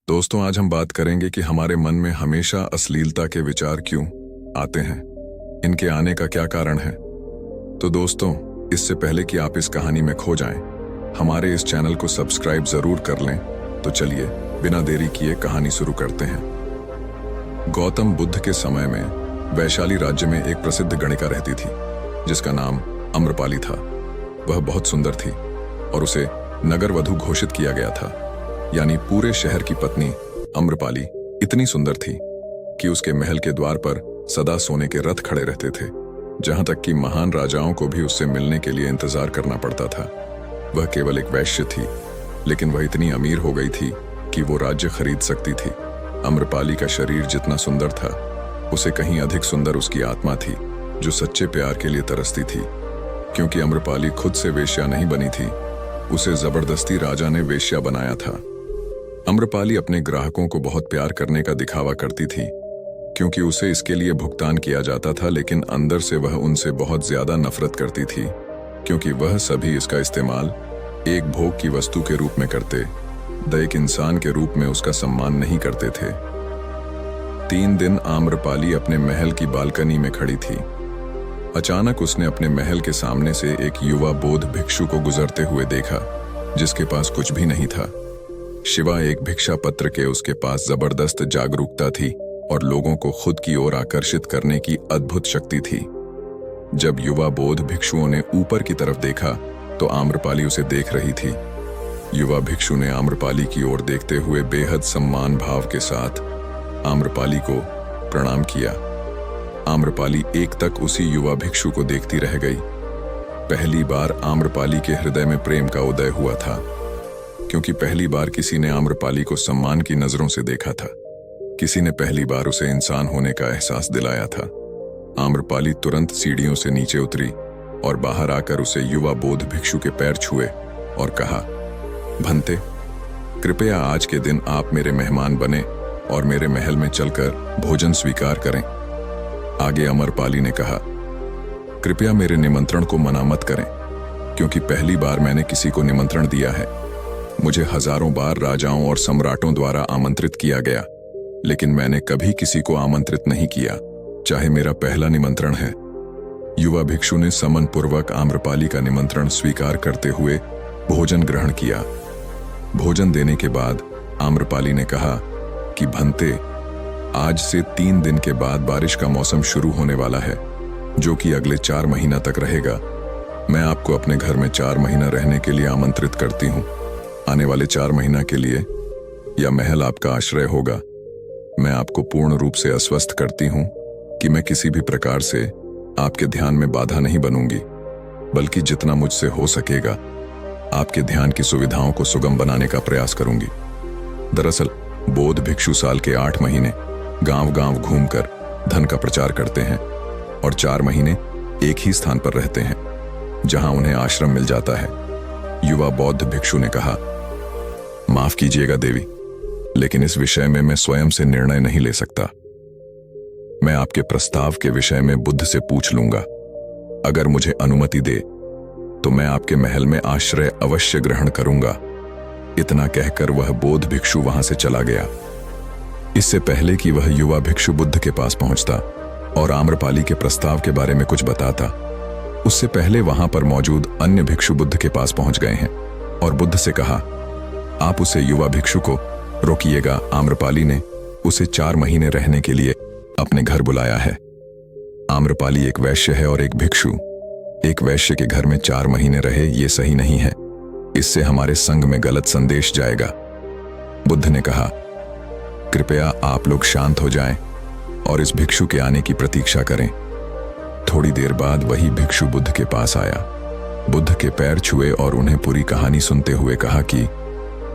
दोस्तों, आज हम बात करेंगे कि हमारे मन में हमेशा अश्लीलता के विचार क्यों आते हैं, इनके आने का क्या कारण है। तो दोस्तों, इससे पहले कि आप इस कहानी में खो जाएं, हमारे इस चैनल को सब्सक्राइब जरूर कर लें। तो चलिए बिना देरी किए कहानी शुरू करते हैं। गौतम बुद्ध के समय में वैशाली राज्य में एक प्रसिद्ध गणिका रहती थी जिसका नाम आम्रपाली था। वह बहुत सुंदर थी और उसे नगर वधु घोषित किया गया था, यानी पूरे शहर की पत्नी आम्रपाली इतनी सुंदर थी कि उसके महल के द्वार पर सदा सोने के रथ खड़े रहते थे, जहां तक कि महान राजाओं को भी उससे मिलने के लिए इंतजार करना पड़ता था। वह केवल एक वैश्य थी, लेकिन वह इतनी अमीर हो गई थी कि वो राज्य खरीद सकती थी। आम्रपाली का शरीर जितना सुंदर था, उसे कहीं अधिक सुंदर उसकी आत्मा थी, जो सच्चे प्यार के लिए तरसती थी। क्योंकि आम्रपाली खुद से वेश्या नहीं बनी थी, उसे जबरदस्ती राजा ने वेश्या बनाया था। आम्रपाली अपने ग्राहकों को बहुत प्यार करने का दिखावा करती थी, क्योंकि उसे इसके लिए भुगतान किया जाता था, लेकिन अंदर से वह उनसे बहुत ज्यादा नफरत करती थी, क्योंकि वह सभी इसका इस्तेमाल एक भोग की वस्तु के रूप में करते, एक इंसान के रूप में उसका सम्मान नहीं करते थे। 3 दिन आम्रपाली अपने महल की बालकनी में खड़ी थी। अचानक उसने अपने महल के सामने से एक युवा बौद्ध भिक्षु को गुजरते हुए देखा, जिसके पास कुछ भी नहीं था सिवाय एक भिक्षा पत्र के। उसके पास जबरदस्त जागरूकता थी और लोगों को खुद की ओर आकर्षित करने की अद्भुत शक्ति थी। जब युवा बौद्ध भिक्षुओं ने ऊपर की तरफ देखा तो आम्रपाली उसे देख रही थी। युवा भिक्षु ने आम्रपाली की ओर देखते हुए बेहद सम्मान भाव के साथ आम्रपाली को प्रणाम किया। आम्रपाली एकटक उसी युवा भिक्षु को देखती रह गई। पहली बार आम्रपाली के हृदय में प्रेम का उदय हुआ था, क्योंकि पहली बार किसी ने आम्रपाली को सम्मान की नजरों से देखा था। किसी ने पहली बार उसे इंसान होने का एहसास दिलाया था। आम्रपाली तुरंत सीढ़ियों से नीचे उतरी और बाहर आकर उसे युवा बौद्ध भिक्षु के पैर छुए और कहा, भंते, कृपया आज के दिन आप मेरे मेहमान बने और मेरे महल में चलकर भोजन स्वीकार करें। आगे आम्रपाली ने कहा, कृपया मेरे निमंत्रण को मना मत करें, क्योंकि पहली बार मैंने किसी को निमंत्रण दिया है। मुझे हजारों बार राजाओं और सम्राटों द्वारा आमंत्रित किया गया, लेकिन मैंने कभी किसी को आमंत्रित नहीं किया, चाहे मेरा पहला निमंत्रण है। युवा भिक्षु ने समन पूर्वक आम्रपाली का निमंत्रण स्वीकार करते हुए भोजन ग्रहण किया। भोजन देने के बाद आम्रपाली ने कहा कि भंते, आज से 3 दिन के बाद बारिश का मौसम शुरू होने वाला है, जो कि अगले 4 महीना तक रहेगा। मैं आपको अपने घर में 4 महीना रहने के लिए आमंत्रित करती हूँ। आने वाले 4 महीना के लिए यह महल आपका आश्रय होगा। मैं आपको पूर्ण रूप से आश्वस्त करती हूँ कि मैं किसी भी प्रकार से आपके ध्यान में बाधा नहीं बनूंगी, बल्कि जितना मुझसे हो सकेगा आपके ध्यान की सुविधाओं को सुगम बनाने का प्रयास करूंगी। दरअसल बौद्ध भिक्षु साल के 8 महीने गांव-गांव घूमकर धन का प्रचार करते हैं और 4 महीने एक ही स्थान पर रहते हैं, जहां उन्हें आश्रम मिल जाता है। युवा बौद्ध भिक्षु ने कहा, माफ कीजिएगा देवी, लेकिन इस विषय में मैं स्वयं से निर्णय नहीं ले सकता। मैं आपके प्रस्ताव के विषय में बुद्ध से पूछ लूंगा। अगर मुझे अनुमति दे तो मैं आपके महल में आश्रय अवश्य ग्रहण करूंगा। इतना कहकर वह बौद्ध भिक्षु वहां से चला गया। इससे पहले कि वह युवा भिक्षु बुद्ध के पास पहुंचता और आम्रपाली के प्रस्ताव के बारे में कुछ बताता, उससे पहले वहां पर मौजूद अन्य भिक्षु बुद्ध के पास पहुंच गए हैं और बुद्ध से कहा, आप उसे युवा भिक्षु को रोकिएगा। आम्रपाली ने उसे 4 महीने रहने के लिए अपने घर बुलाया है। आम्रपाली एक वैश्य है और एक भिक्षु। एक वैश्य के घर में 4 महीने रहे, ये सही नहीं है। इससे हमारे संघ में गलत संदेश जाएगा। बुद्ध ने कहा, कृपया आप लोग शांत हो जाएं और इस भिक्षु के आने की प्रतीक्षा करें। थोड़ी देर बाद वही भिक्षु बुद्ध के पास आया। बुद्ध के पैर छुए और उन्हें पूरी कहानी सुनते हुए कहा कि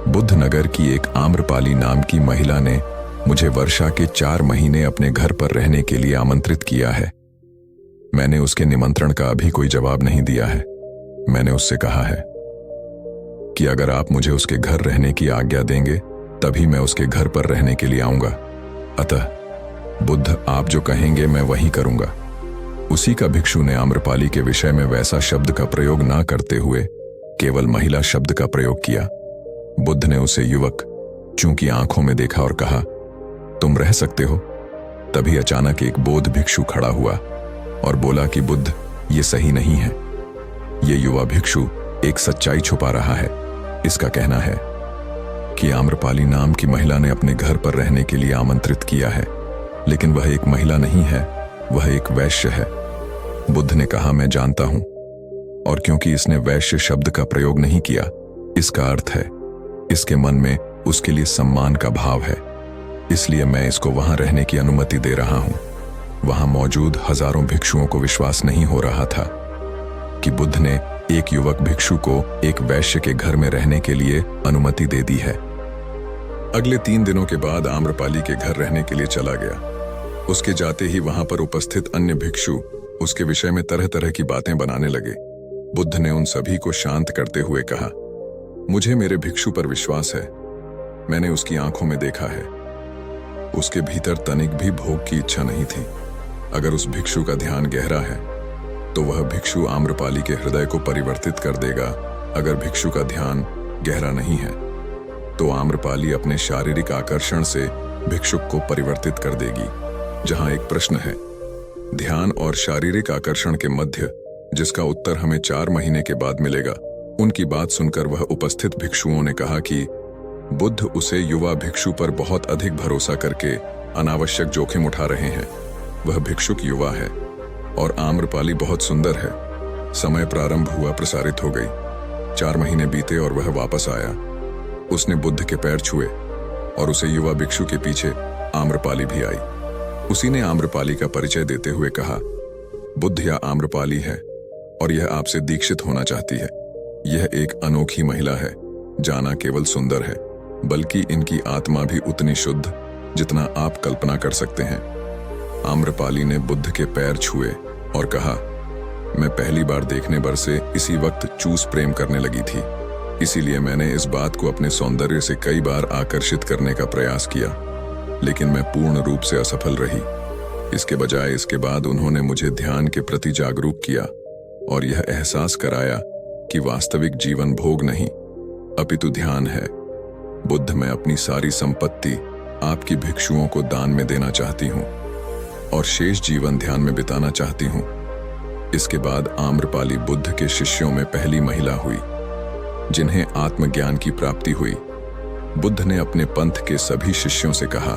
बुद्ध नगर की एक आम्रपाली नाम की महिला ने मुझे वर्षा के 4 महीने अपने घर पर रहने के लिए आमंत्रित किया है। मैंने उसके निमंत्रण का अभी कोई जवाब नहीं दिया है। मैंने उससे कहा है कि अगर आप मुझे उसके घर रहने की आज्ञा देंगे, तभी मैं उसके घर पर रहने के लिए आऊंगा। अतः बुद्ध, आप जो कहेंगे मैं वही करूंगा। उसी का भिक्षु ने आम्रपाली के विषय में वैसा शब्द का प्रयोग ना करते हुए केवल महिला शब्द का प्रयोग किया। बुद्ध ने उसे युवक बच्चों की आंखों में देखा और कहा, तुम रह सकते हो। तभी अचानक एक बौद्ध भिक्षु खड़ा हुआ और बोला कि बुद्ध, ये सही नहीं है। ये युवा भिक्षु एक सच्चाई छुपा रहा है। इसका कहना है कि आम्रपाली नाम की महिला ने अपने घर पर रहने के लिए आमंत्रित किया है, लेकिन वह एक महिला नहीं है, वह एक वैश्य है। बुद्ध ने कहा, मैं जानता हूं, और क्योंकि इसने वैश्य शब्द का प्रयोग नहीं किया, इसका अर्थ है इसके मन में उसके लिए सम्मान का भाव है, इसलिए मैं इसको वहां रहने की अनुमति दे रहा हूं। वहां मौजूद हजारों भिक्षुओं को विश्वास नहीं हो रहा था कि बुद्ध ने एक युवक भिक्षु को एक वैश्य के घर में रहने के लिए अनुमति दे दी है। अगले 3 दिनों के बाद आम्रपाली के घर रहने के लिए चला गया। उसके जाते ही वहां पर उपस्थित अन्य भिक्षु उसके विषय में तरह तरह की बातें बनाने लगे। बुद्ध ने उन सभी को शांत करते हुए कहा, मुझे मेरे भिक्षु पर विश्वास है। मैंने उसकी आंखों में देखा है, उसके भीतर तनिक भी भोग की इच्छा नहीं थी। अगर उस भिक्षु का ध्यान गहरा है तो वह भिक्षु आम्रपाली के हृदय को परिवर्तित कर देगा। अगर भिक्षु का ध्यान गहरा नहीं है तो आम्रपाली अपने शारीरिक आकर्षण से भिक्षुक को परिवर्तित कर देगी। जहां एक प्रश्न है ध्यान और शारीरिक आकर्षण के मध्य, जिसका उत्तर हमें 4 महीने के बाद मिलेगा। उनकी बात सुनकर वह उपस्थित भिक्षुओं ने कहा कि बुद्ध उसे युवा भिक्षु पर बहुत अधिक भरोसा करके अनावश्यक जोखिम उठा रहे हैं। वह भिक्षुक युवा है और आम्रपाली बहुत सुंदर है। समय प्रारंभ हुआ, प्रसारित हो गई। 4 महीने बीते और वह वापस आया। उसने बुद्ध के पैर छुए और उसे युवा भिक्षु के पीछे आम्रपाली भी आई। उसी ने आम्रपाली का परिचय देते हुए कहा, बुद्ध या आम्रपाली है और यह आपसे दीक्षित होना चाहती है। यह एक अनोखी महिला है। जाना केवल सुंदर है, बल्कि इनकी आत्मा भी उतनी शुद्ध जितना आप कल्पना कर सकते हैं। आम्रपाली ने बुद्ध के पैर छुए और कहा, मैं पहली बार देखने भर से इसी वक्त चूस प्रेम करने लगी थी। इसीलिए मैंने इस बात को अपने सौंदर्य से कई बार आकर्षित करने का प्रयास किया, लेकिन मैं पूर्ण रूप से असफल रही। इसके बजाय इसके बाद उन्होंने मुझे ध्यान के प्रति जागरूक किया और यह एहसास कराया कि वास्तविक जीवन भोग नहीं अपितु ध्यान है। बुद्ध, मैं अपनी सारी संपत्ति आपकी भिक्षुओं को दान में देना चाहती हूँ और शेष जीवन ध्यान में बिताना चाहती हूँ। इसके बाद आम्रपाली बुद्ध के शिष्यों में पहली महिला हुई जिन्हें आत्मज्ञान की प्राप्ति हुई। बुद्ध ने अपने पंथ के सभी शिष्यों से कहा,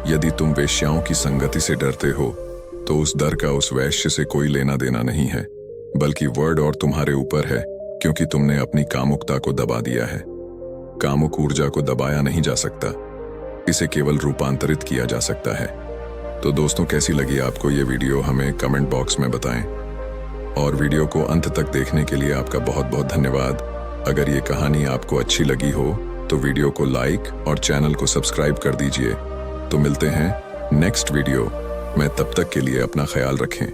यदि तुम वेश्याओं की संगति से डरते हो तो उस डर का उस वैश्य से कोई लेना देना नहीं है, बल्कि वर्ड और तुम्हारे ऊपर है, क्योंकि तुमने अपनी कामुकता को दबा दिया है। कामुक ऊर्जा को दबाया नहीं जा सकता, इसे केवल रूपांतरित किया जा सकता है। तो दोस्तों, कैसी लगी आपको ये वीडियो हमें कमेंट बॉक्स में बताएं, और वीडियो को अंत तक देखने के लिए आपका बहुत बहुत धन्यवाद। अगर ये कहानी आपको अच्छी लगी हो तो वीडियो को लाइक और चैनल को सब्सक्राइब कर दीजिए। तो मिलते हैं नेक्स्ट वीडियो में, तब तक के लिए अपना ख्याल रखें।